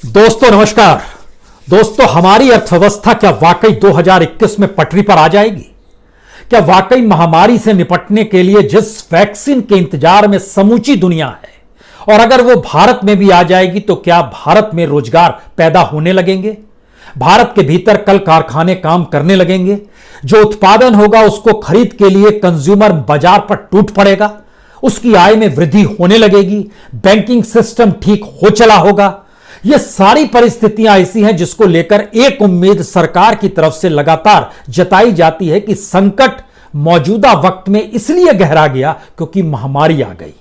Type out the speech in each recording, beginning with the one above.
दोस्तों नमस्कार। दोस्तों, हमारी अर्थव्यवस्था क्या वाकई 2021 में पटरी पर आ जाएगी? क्या वाकई महामारी से निपटने के लिए जिस वैक्सीन के इंतजार में समूची दुनिया है, और अगर वो भारत में भी आ जाएगी तो क्या भारत में रोजगार पैदा होने लगेंगे? भारत के भीतर कल कारखाने काम करने लगेंगे? जो उत्पादन होगा उसको खरीद के लिए कंज्यूमर बाजार पर टूट पड़ेगा, उसकी आय में वृद्धि होने लगेगी, बैंकिंग सिस्टम ठीक हो चला होगा। ये सारी परिस्थितियां ऐसी हैं जिसको लेकर एक उम्मीद सरकार की तरफ से लगातार जताई जाती है कि संकट मौजूदा वक्त में इसलिए गहरा गया क्योंकि महामारी आ गई,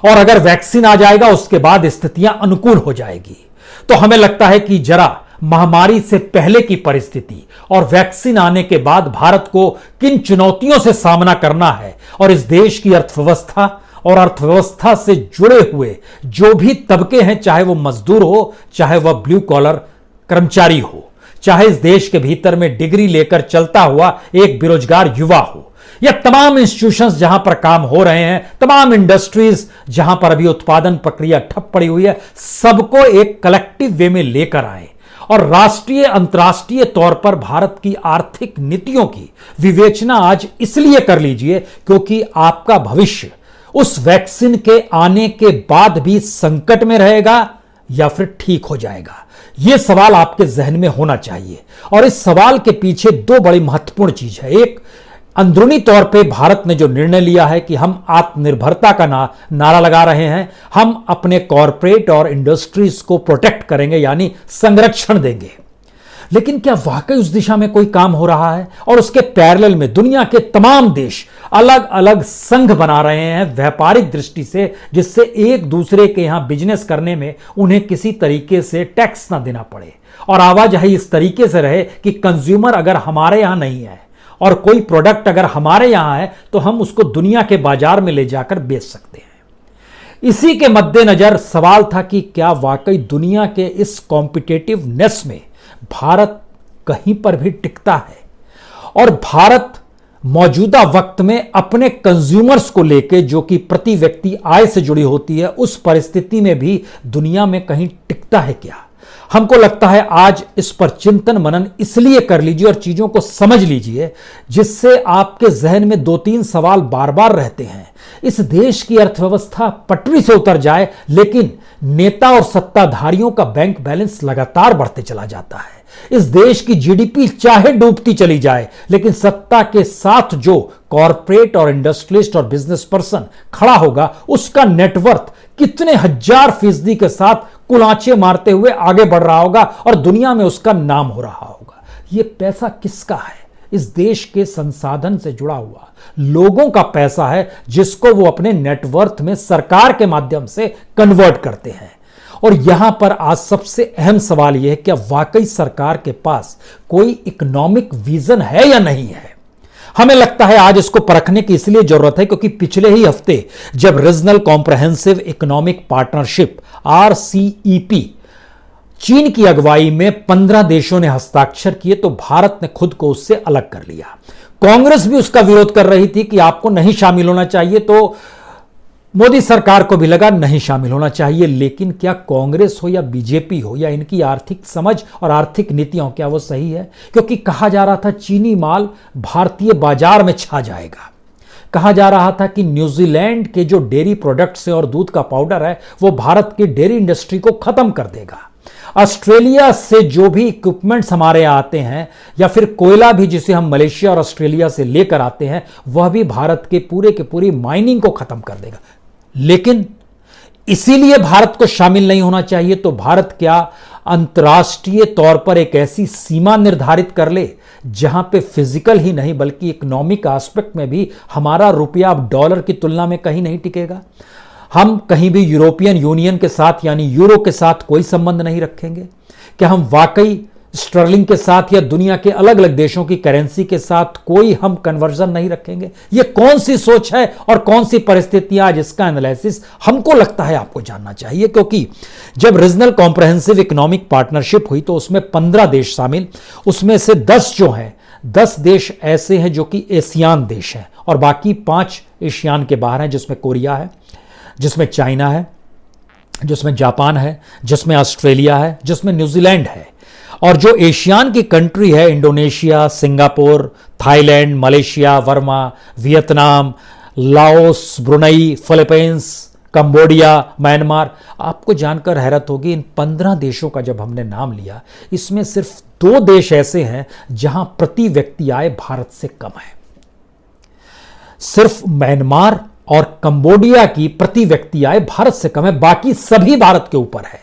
और अगर वैक्सीन आ जाएगा उसके बाद स्थितियां अनुकूल हो जाएगी। तो हमें लगता है कि जरा महामारी से पहले की परिस्थिति और वैक्सीन आने के बाद भारत को किन चुनौतियों से सामना करना है, और इस देश की अर्थव्यवस्था और अर्थव्यवस्था से जुड़े हुए जो भी तबके हैं, चाहे वो मजदूर हो, चाहे वह ब्लू कॉलर कर्मचारी हो, चाहे इस देश के भीतर में डिग्री लेकर चलता हुआ एक बेरोजगार युवा हो, या तमाम इंस्टीट्यूशंस जहां पर काम हो रहे हैं, तमाम इंडस्ट्रीज जहां पर अभी उत्पादन प्रक्रिया ठप पड़ी हुई है, सबको एक कलेक्टिव वे में लेकर आए और राष्ट्रीय अंतर्राष्ट्रीय तौर पर भारत की आर्थिक नीतियों की विवेचना आज इसलिए कर लीजिए क्योंकि आपका भविष्य उस वैक्सीन के आने के बाद भी संकट में रहेगा या फिर ठीक हो जाएगा। यह सवाल आपके जहन में होना चाहिए, और इस सवाल के पीछे दो बड़ी महत्वपूर्ण चीज है। एक, अंदरूनी तौर पे भारत ने जो निर्णय लिया है कि हम आत्मनिर्भरता का नारा लगा रहे हैं, हम अपने कॉरपोरेट और इंडस्ट्रीज को प्रोटेक्ट करेंगे, यानी संरक्षण देंगे। लेकिन क्या वाकई उस दिशा में कोई काम हो रहा है? और उसके पैरेलल में दुनिया के तमाम देश अलग अलग संघ बना रहे हैं व्यापारिक दृष्टि से, जिससे एक दूसरे के यहां बिजनेस करने में उन्हें किसी तरीके से टैक्स ना देना पड़े, और आवाजाही इस तरीके से रहे कि कंज्यूमर अगर हमारे यहां नहीं है और कोई प्रोडक्ट अगर हमारे यहां है तो हम उसको दुनिया के बाजार में ले जाकर बेच सकते हैं। इसी के मद्देनजर सवाल था कि क्या वाकई दुनिया के इस कॉम्पिटिटिवनेस में भारत कहीं पर भी टिकता है, और भारत मौजूदा वक्त में अपने कंज्यूमर्स को लेकर जो कि प्रति व्यक्ति आय से जुड़ी होती है, उस परिस्थिति में भी दुनिया में कहीं टिकता है क्या? हमको लगता है आज इस पर चिंतन मनन इसलिए कर लीजिए और चीजों को समझ लीजिए जिससे आपके जहन में दो तीन सवाल बार बार रहते हैं। इस देश की अर्थव्यवस्था पटरी से उतर जाए, लेकिन नेता और सत्ताधारियों का बैंक बैलेंस लगातार बढ़ते चला जाता है। इस देश की जीडीपी चाहे डूबती चली जाए, लेकिन सत्ता के साथ जो कॉरपोरेट और इंडस्ट्रियलिस्ट और बिजनेस पर्सन खड़ा होगा, उसका नेटवर्थ कितने हजार फीसदी के साथ कुलांचे मारते हुए आगे बढ़ रहा होगा और दुनिया में उसका नाम हो रहा होगा। यह पैसा किसका है? इस देश के संसाधन से जुड़ा हुआ लोगों का पैसा है, जिसको वो अपने नेटवर्थ में सरकार के माध्यम से कन्वर्ट करते हैं। और यहां पर आज सबसे अहम सवाल यह है, क्या वाकई सरकार के पास कोई इकोनॉमिक विजन है या नहीं है? हमें लगता है आज इसको परखने की इसलिए जरूरत है क्योंकि पिछले ही हफ्ते जब regional comprehensive economic partnership RCEP चीन की अगुवाई में 15 देशों ने हस्ताक्षर किए, तो भारत ने खुद को उससे अलग कर लिया। कांग्रेस भी उसका विरोध कर रही थी कि आपको नहीं शामिल होना चाहिए, तो मोदी सरकार को भी लगा नहीं शामिल होना चाहिए। लेकिन क्या कांग्रेस हो या बीजेपी हो या इनकी आर्थिक समझ और आर्थिक नीतियां, क्या वो सही है? क्योंकि कहा जा रहा था चीनी माल भारतीय बाजार में छा जाएगा। कहा जा रहा था कि न्यूजीलैंड के जो डेयरी प्रोडक्ट्स हैं और दूध का पाउडर है, वो भारत की डेयरी इंडस्ट्री को खत्म कर देगा। ऑस्ट्रेलिया से जो भी इक्विपमेंट्स हमारे यहाँ आते हैं, या फिर कोयला भी जिसे हम मलेशिया और ऑस्ट्रेलिया से लेकर आते हैं, वह भी भारत के पूरी माइनिंग को खत्म कर देगा। लेकिन इसीलिए भारत को शामिल नहीं होना चाहिए, तो भारत क्या अंतर्राष्ट्रीय तौर पर एक ऐसी सीमा निर्धारित कर ले जहां पे फिजिकल ही नहीं बल्कि इकोनॉमिक एस्पेक्ट में भी हमारा रुपया अब डॉलर की तुलना में कहीं नहीं टिकेगा? हम कहीं भी यूरोपियन यूनियन के साथ यानी यूरो के साथ कोई संबंध नहीं रखेंगे? क्या हम वाकई स्टर्लिंग के साथ या दुनिया के अलग अलग देशों की करेंसी के साथ कोई हम कन्वर्जन नहीं रखेंगे? ये कौन सी सोच है और कौन सी परिस्थितियां, जिसका एनालिसिस हमको लगता है आपको जानना चाहिए। क्योंकि जब रीजनल कॉम्प्रहेंसिव इकोनॉमिक पार्टनरशिप हुई तो उसमें 15 देश शामिल, उसमें से 10 जो हैं, 10 देश ऐसे हैं जो कि एशियान देश हैं, और बाकी 5 एशियान के बाहर हैं, जिसमें कोरिया है, जिसमें चाइना है, जिसमें जापान है, जिसमें ऑस्ट्रेलिया है, जिसमें न्यूजीलैंड है, और जो एशियान की कंट्री है Indonesia, Singapore, Thailand, Malaysia, Verma, Vietnam, Laos, Brunei, Philippines, Cambodia, Myanmar. आपको जानकर हैरत होगी, इन 15 देशों का जब हमने नाम लिया, इसमें सिर्फ 2 देश ऐसे हैं जहां प्रति व्यक्ति आय भारत से कम है। सिर्फ म्यांमार और कंबोडिया की प्रति व्यक्ति आय भारत से कम है, बाकी सभी भारत के ऊपर है।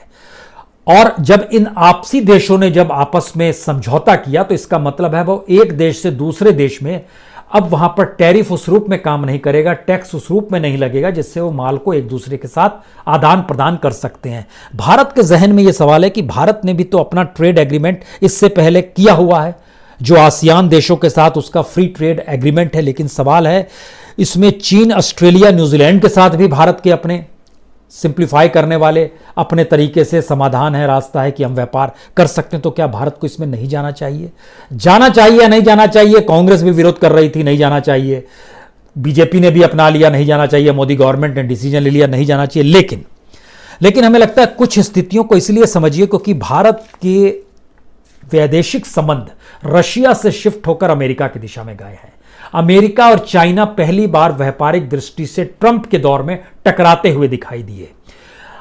और जब इन आपसी देशों ने जब आपस में समझौता किया तो इसका मतलब है वो एक देश से दूसरे देश में अब वहां पर टैरिफ उस रूप में काम नहीं करेगा, टैक्स उस रूप में नहीं लगेगा जिससे वो माल को एक दूसरे के साथ आदान प्रदान कर सकते हैं। भारत के जहन में यह सवाल है कि भारत ने भी तो अपना ट्रेड एग्रीमेंट इससे पहले किया हुआ है, जो आसियान देशों के साथ उसका फ्री ट्रेड एग्रीमेंट है। लेकिन सवाल है इसमें चीन, ऑस्ट्रेलिया, न्यूजीलैंड के साथ भी भारत के अपने सिंप्लीफाई करने वाले अपने तरीके से समाधान है, रास्ता है कि हम व्यापार कर सकते हैं। तो क्या भारत को इसमें नहीं जाना चाहिए? जाना चाहिए या नहीं जाना चाहिए? कांग्रेस भी विरोध कर रही थी, नहीं जाना चाहिए। बीजेपी ने भी अपना लिया, नहीं जाना चाहिए। मोदी गवर्नमेंट ने डिसीजन ले लिया, नहीं जाना चाहिए। लेकिन हमें लगता है कुछ स्थितियों को इसलिए समझिए क्योंकि भारत के वैदेशिक संबंध रशिया से शिफ्ट होकर अमेरिका की दिशा में गए हैं। अमेरिका और चाइना पहली बार व्यापारिक दृष्टि से ट्रंप के दौर में टकराते हुए दिखाई दिए।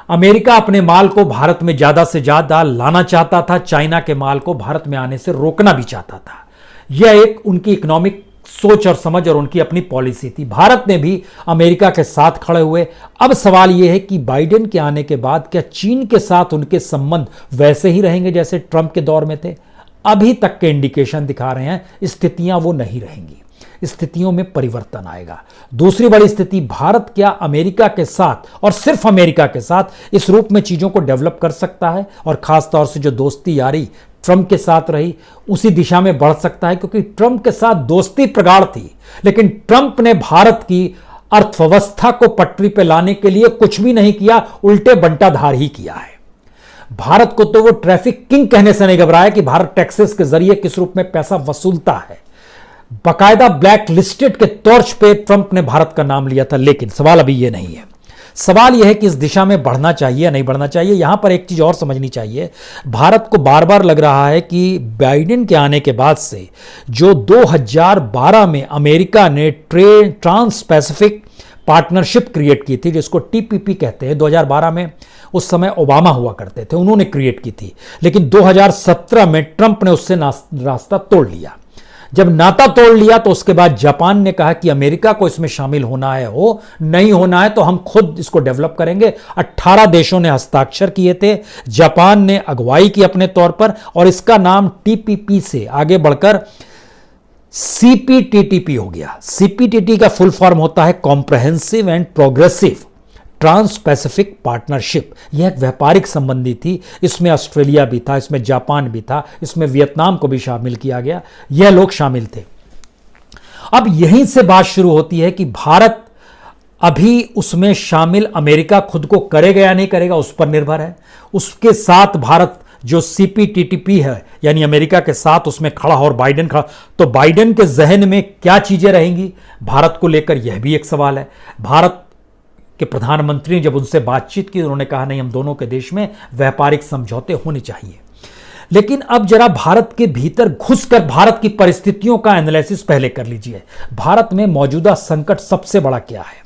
अमेरिका अपने माल को भारत में ज्यादा से ज्यादा लाना चाहता था, चाइना के माल को भारत में आने से रोकना भी चाहता था। यह एक उनकी इकोनॉमिक सोच और समझ और उनकी अपनी पॉलिसी थी। भारत ने भी अमेरिका के साथ खड़े हुए। अब सवाल यह है कि बाइडेन के आने के बाद क्या चीन के साथ उनके संबंध वैसे ही रहेंगे जैसे ट्रंप के दौर में थे? अभी तक के इंडिकेशन दिखा रहे हैं स्थितियां वो नहीं रहेंगी, स्थितियों में परिवर्तन आएगा। दूसरी बड़ी स्थिति, भारत क्या अमेरिका के साथ और सिर्फ अमेरिका के साथ इस रूप में चीजों को डेवलप कर सकता है? और खास तौर से जो दोस्ती यारी ट्रंप के साथ रही उसी दिशा में बढ़ सकता है, क्योंकि ट्रंप के साथ दोस्ती प्रगाढ़ थी, लेकिन ट्रंप ने भारत की अर्थव्यवस्था को पटरी पर लाने के लिए कुछ भी नहीं किया, उल्टे बंटाधार ही किया है। भारत को तो वो ट्रैफिक किंग कहने से नहीं घबराया कि भारत टैक्सेस के जरिए किस रूप में पैसा वसूलता है। बकायदा ब्लैक लिस्टेड के तौर पे ट्रंप ने भारत का नाम लिया था। लेकिन सवाल अभी यह नहीं है, सवाल यह है कि इस दिशा में बढ़ना चाहिए या नहीं बढ़ना चाहिए। यहां पर एक चीज और समझनी चाहिए, भारत को बार बार लग रहा है कि बाइडेन के आने के बाद से जो 2012 में अमेरिका ने ट्रांस पैसिफिक पार्टनरशिप क्रिएट की थी, जिसको टीपीपी कहते हैं, 2012 में उस समय ओबामा हुआ करते थे, उन्होंने क्रिएट की थी। लेकिन 2017 में ट्रंप ने उससे रास्ता तोड़ लिया। जब नाता तोड़ लिया तो उसके बाद जापान ने कहा कि अमेरिका को इसमें शामिल होना है, हो नहीं होना है तो हम खुद इसको डेवलप करेंगे। 18 देशों ने हस्ताक्षर किए थे, जापान ने अगुवाई की अपने तौर पर, और इसका नाम टीपीपी से आगे बढ़कर सीपीटीटीपी हो गया। सीपीटीटी का फुल फॉर्म होता है comprehensive and progressive trans Pacific partnership. यह एक व्यापारिक संबंधी थी, इसमें ऑस्ट्रेलिया भी था, इसमें जापान भी था, इसमें वियतनाम को भी शामिल किया गया, यह लोग शामिल थे। अब यहीं से बात शुरू होती है कि भारत अभी उसमें शामिल, अमेरिका खुद को करेगा या नहीं करेगा उस पर निर्भर है। उसके साथ भारत जो सीपीटीटीपी है यानी अमेरिका के साथ उसमें खड़ा हो और बाइडेन खड़ा, तो बाइडेन के जहन में क्या चीजें रहेंगी भारत को लेकर, यह भी एक सवाल है। भारत कि प्रधानमंत्री ने जब उनसे बातचीत की उन्होंने कहा नहीं, हम दोनों के देश में व्यापारिक समझौते होने चाहिए। लेकिन अब जरा भारत के भीतर घुसकर भारत की परिस्थितियों का एनालिसिस पहले कर लीजिए। भारत में मौजूदा संकट सबसे बड़ा क्या है?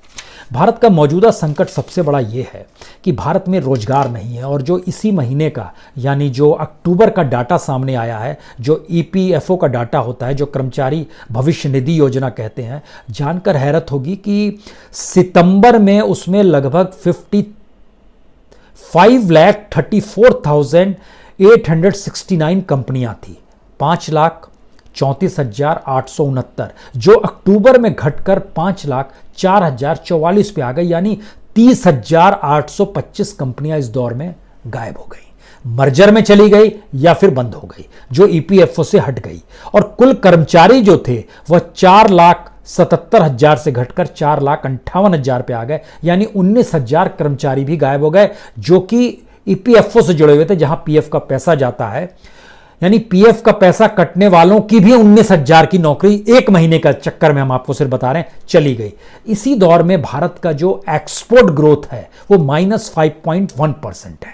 भारत का मौजूदा संकट सबसे बड़ा यह है कि भारत में रोजगार नहीं है। और जो इसी महीने का यानी जो अक्टूबर का डाटा सामने आया है, जो ईपीएफओ का डाटा होता है, जो कर्मचारी भविष्य निधि योजना कहते हैं, जानकर हैरत होगी कि सितंबर में उसमें लगभग 5,34,869 कंपनियां थी, 5,34,869, जो अक्टूबर में घटकर 5,04,044 पे आ गई, यानी 30,825 कंपनियां इस दौर में गायब हो गई, मर्जर में चली गई या फिर बंद हो गई, जो ईपीएफओ से हट गई। और कुल कर्मचारी जो थे वह 4,77,000 से घटकर 4,58,000 पे आ गए, यानी 19,000 कर्मचारी भी गायब हो गए जो कि ईपीएफओ से जुड़े हुए थे, जहां पीएफ का पैसा जाता है। यानी पीएफ का पैसा कटने वालों की भी 19,000 की नौकरी एक महीने का चक्कर में, हम आपको सिर्फ बता रहे हैं, चली गई। इसी दौर में भारत का जो एक्सपोर्ट ग्रोथ है वो -5.1% है,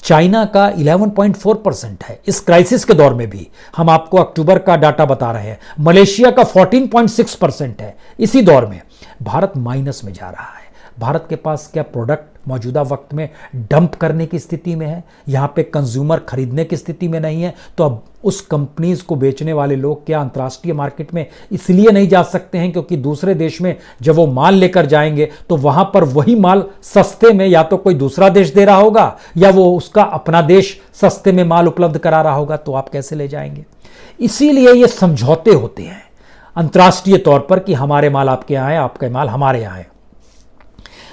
चाइना का 11.4% है। इस क्राइसिस के दौर में भी हम आपको अक्टूबर का डाटा बता रहे हैं, मलेशिया का 14.6% है। इसी दौर में भारत माइनस में जा रहा है। भारत के पास क्या प्रोडक्ट मौजूदा वक्त में डंप करने की स्थिति में है, यहां पे कंज्यूमर खरीदने की स्थिति में नहीं है, तो अब उस कंपनीज को बेचने वाले लोग क्या अंतर्राष्ट्रीय मार्केट में इसलिए नहीं जा सकते हैं क्योंकि दूसरे देश में जब वो माल लेकर जाएंगे तो वहां पर वही माल सस्ते में या तो कोई दूसरा देश दे रहा होगा या वो उसका अपना देश सस्ते में माल उपलब्ध करा रहा होगा, तो आप कैसे ले जाएंगे। इसीलिए ये समझौते होते हैं अंतर्राष्ट्रीय तौर पर कि हमारे माल आपके यहां है, आपके माल हमारे यहां है।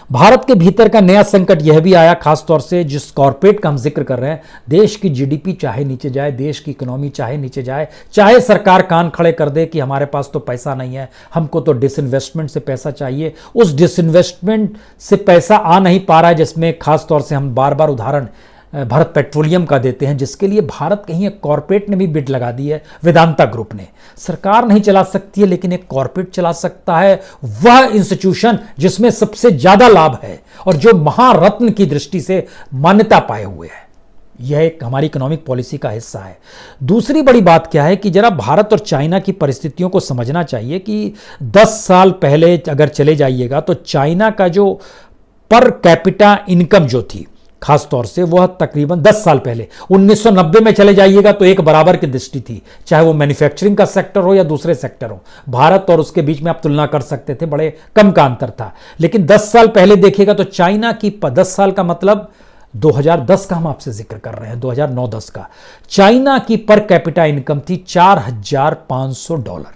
भारत के भीतर का नया संकट यह भी आया, खासतौर से जिस कॉर्पोरेट का हम जिक्र कर रहे हैं, देश की जीडीपी चाहे नीचे जाए, देश की इकोनॉमी चाहे नीचे जाए, चाहे सरकार कान खड़े कर दे कि हमारे पास तो पैसा नहीं है, हमको तो डिसइन्वेस्टमेंट से पैसा चाहिए, उस डिसइन्वेस्टमेंट से पैसा आ नहीं पा रहा है, जिसमें खासतौर से हम बार बार उदाहरण भारत पेट्रोलियम का देते हैं, जिसके लिए भारत कहीं एक कॉर्पोरेट ने भी बिड लगा दी है, वेदांता ग्रुप ने। सरकार नहीं चला सकती है लेकिन एक कॉर्पोरेट चला सकता है, वह इंस्टीट्यूशन जिसमें सबसे ज्यादा लाभ है और जो महारत्न की दृष्टि से मान्यता पाए हुए है। यह एक हमारी इकोनॉमिक पॉलिसी का हिस्सा है। दूसरी बड़ी बात क्या है कि जरा भारत और चाइना की परिस्थितियों को समझना चाहिए कि 10 साल पहले अगर चले जाइएगा तो चाइना का जो पर कैपिटा इनकम जो थी, खासतौर से वह तकरीबन 10 साल पहले 1990 में चले जाइएगा तो एक बराबर की दृष्टि थी, चाहे वो मैन्युफैक्चरिंग का सेक्टर हो या दूसरे सेक्टर हो। भारत और उसके बीच में आप तुलना कर सकते थे, बड़े कम का अंतर था। लेकिन 10 साल पहले देखिएगा तो चाइना की 10 साल का मतलब 2010 का हम आपसे जिक्र कर रहे हैं, 2009-10 का। चाइना की पर कैपिटा इनकम थी $4,500।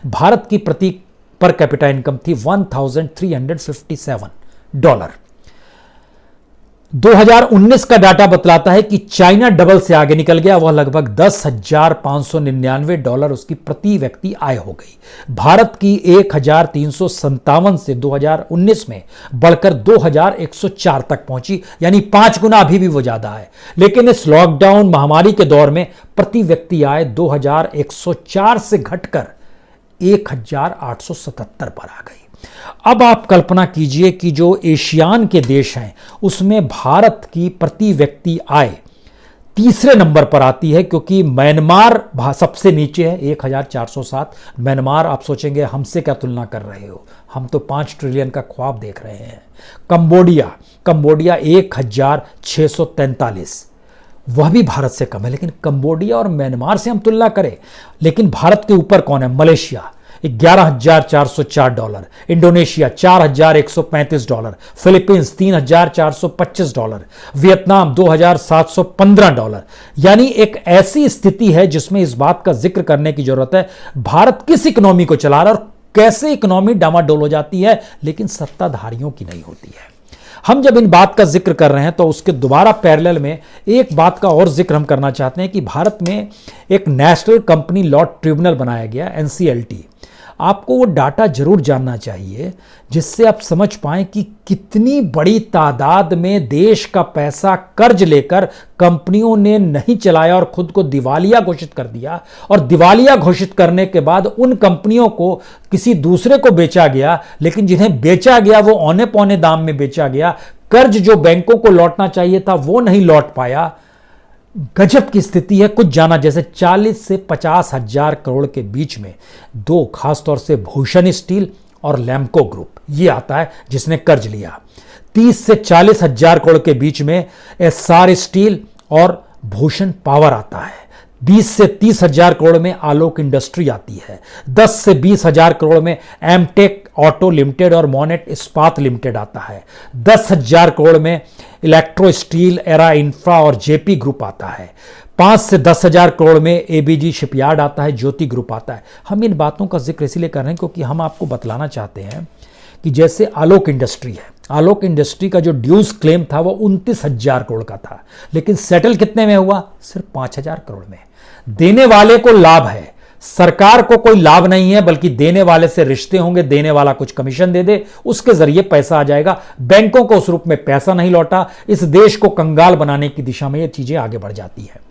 भारत की प्रति पर कैपिटा इनकम थी $1,357। 2019 का डाटा बतलाता है कि चाइना डबल से आगे निकल गया, वह लगभग $10,599 उसकी प्रति व्यक्ति आय हो गई। भारत की 1,357 से 2019 में बढ़कर 2,104 तक पहुंची, यानी 5 गुना अभी भी वो ज्यादा है। लेकिन इस लॉकडाउन महामारी के दौर में प्रति व्यक्ति आय 2,104 से घटकर 1,877 पर आ गई। अब आप कल्पना कीजिए कि जो एशियान के देश हैं उसमें भारत की प्रति व्यक्ति आय तीसरे नंबर पर आती है, क्योंकि म्यांमार सबसे नीचे है 1,407। म्यांमार, आप सोचेंगे हमसे क्या तुलना कर रहे हो, हम तो 5 ट्रिलियन का ख्वाब देख रहे हैं। कंबोडिया 1,643, वह भी भारत से कम है। लेकिन कंबोडिया और म्यांमार से हम तुलना करें, लेकिन भारत के ऊपर कौन है? Malaysia $11,404, Indonesia $4,135, Philippines $3,425, Vietnam $2,715। यानी एक ऐसी स्थिति है जिसमें इस बात का जिक्र करने की जरूरत है भारत किस इकोनॉमी को चला रहा है और कैसे इकोनॉमी डामाडोल हो जाती है, लेकिन सत्ताधारियों की नहीं होती है। हम जब इन बात का जिक्र कर रहे हैं तो उसके दोबारा पैरेलल में एक बात का और जिक्र हम करना चाहते हैं कि भारत में एक नेशनल कंपनी लॉ ट्रिब्यूनल बनाया गया, NCLT। आपको वो डाटा जरूर जानना चाहिए जिससे आप समझ पाएं कि कितनी बड़ी तादाद में देश का पैसा कर्ज लेकर कंपनियों ने नहीं चलाया और खुद को दिवालिया घोषित कर दिया, और दिवालिया घोषित करने के बाद उन कंपनियों को किसी दूसरे को बेचा गया, लेकिन जिन्हें बेचा गया वो औने पौने दाम में बेचा गया। कर्ज जो बैंकों को लौटना चाहिए था वो नहीं लौट पाया। गजब की स्थिति है। कुछ जाना जैसे 40 से 50 हजार करोड़ के बीच में दो, खासतौर से भूषण स्टील और लैम्को ग्रुप, ये आता है जिसने कर्ज लिया। 30 से 40 हजार करोड़ के बीच में एस्सार स्टील और भूषण पावर आता है। 20 से 30 हजार करोड़ में आलोक इंडस्ट्री आती है। 10 से 20 हजार करोड़ में एमटेक ऑटो लिमिटेड और मोनेट इस्पात लिमिटेड आता है। 10 हजार करोड़ में इलेक्ट्रो स्टील, एरा इंफ्रा और जेपी ग्रुप आता है। 5 से 10 हजार करोड़ में एबीजी शिपयार्ड आता है, ज्योति ग्रुप आता है। हम इन बातों का जिक्र इसलिए कर रहे हैं क्योंकि हम आपको बतलाना चाहते हैं कि जैसे आलोक इंडस्ट्री है, आलोक इंडस्ट्री का जो ड्यूज क्लेम था वो 29 हजार करोड़ का था, लेकिन सेटल कितने में हुआ? सिर्फ 5 हजार करोड़ में। देने वाले को लाभ है, सरकार को कोई लाभ नहीं है, बल्कि देने वाले से रिश्ते होंगे, देने वाला कुछ कमीशन दे दे, उसके जरिए पैसा आ जाएगा। बैंकों को उस रूप में पैसा नहीं लौटा। इस देश को कंगाल बनाने की दिशा में ये चीजें आगे बढ़ जाती है।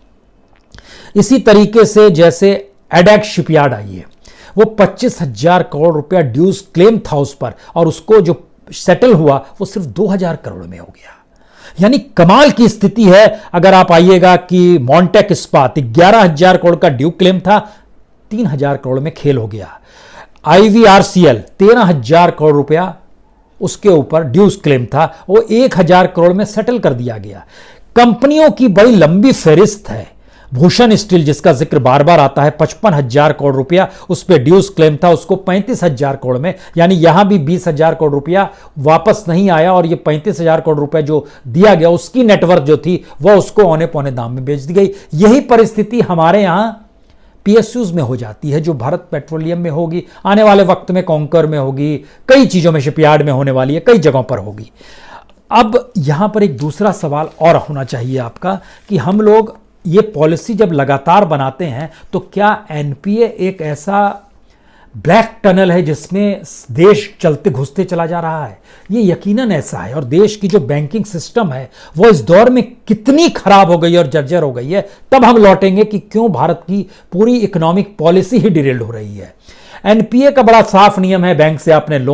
इसी तरीके से जैसे एडेक्स शिपयार्ड आई है, वो 25,000 करोड़ रुपया ड्यूज क्लेम था उस पर, और उसको जो सेटल हुआ वो सिर्फ 2,000 करोड़ में हो गया। यानी कमाल की स्थिति है। अगर आप आइएगा कि मॉन्टेक इस्पात 11,000 करोड़ का ड्यू क्लेम था, 3,000 करोड़ में खेल हो गया। IVRCL 13,000 करोड़ रुपया उसके ऊपर ड्यूज क्लेम था, वो 1,000 करोड़ में सेटल कर दिया गया। कंपनियों की बड़ी लंबी फहरिस्त है। भूषण स्टील जिसका जिक्र बार बार आता है, 55,000 करोड़ रुपया उस पर ड्यूज क्लेम था, उसको 35,000 करोड़ में, यानी यहां भी 20,000 करोड़ रुपया वापस नहीं आया, और ये 35,000 करोड़ रुपया जो दिया गया उसकी नेटवर्थ जो थी वह उसको औने पौने दाम में बेच दी गई। यही परिस्थिति हमारे यहां PSUs में हो जाती है, जो भारत पेट्रोलियम में होगी, आने वाले वक्त में कॉन्कर में होगी, कई चीजों में, शिपयार्ड में होने वाली है, कई जगहों पर होगी। अब यहां पर एक दूसरा सवाल और होना चाहिए आपका कि हम लोग ये पॉलिसी जब लगातार बनाते हैं तो क्या NPA एक ऐसा ब्लैक टनल है जिसमें देश चलते घुसते चला जा रहा है? ये यकीनन ऐसा है, और देश की जो बैंकिंग सिस्टम है वो इस दौर में कितनी खराब हो गई और जर्जर हो गई है, तब हम लौटेंगे कि क्यों भारत की पूरी इकोनॉमिक पॉलिसी ही डिरेल्ड हो रही है। NPA का बड़ा साफ नियम है, बैंक से आपने लोन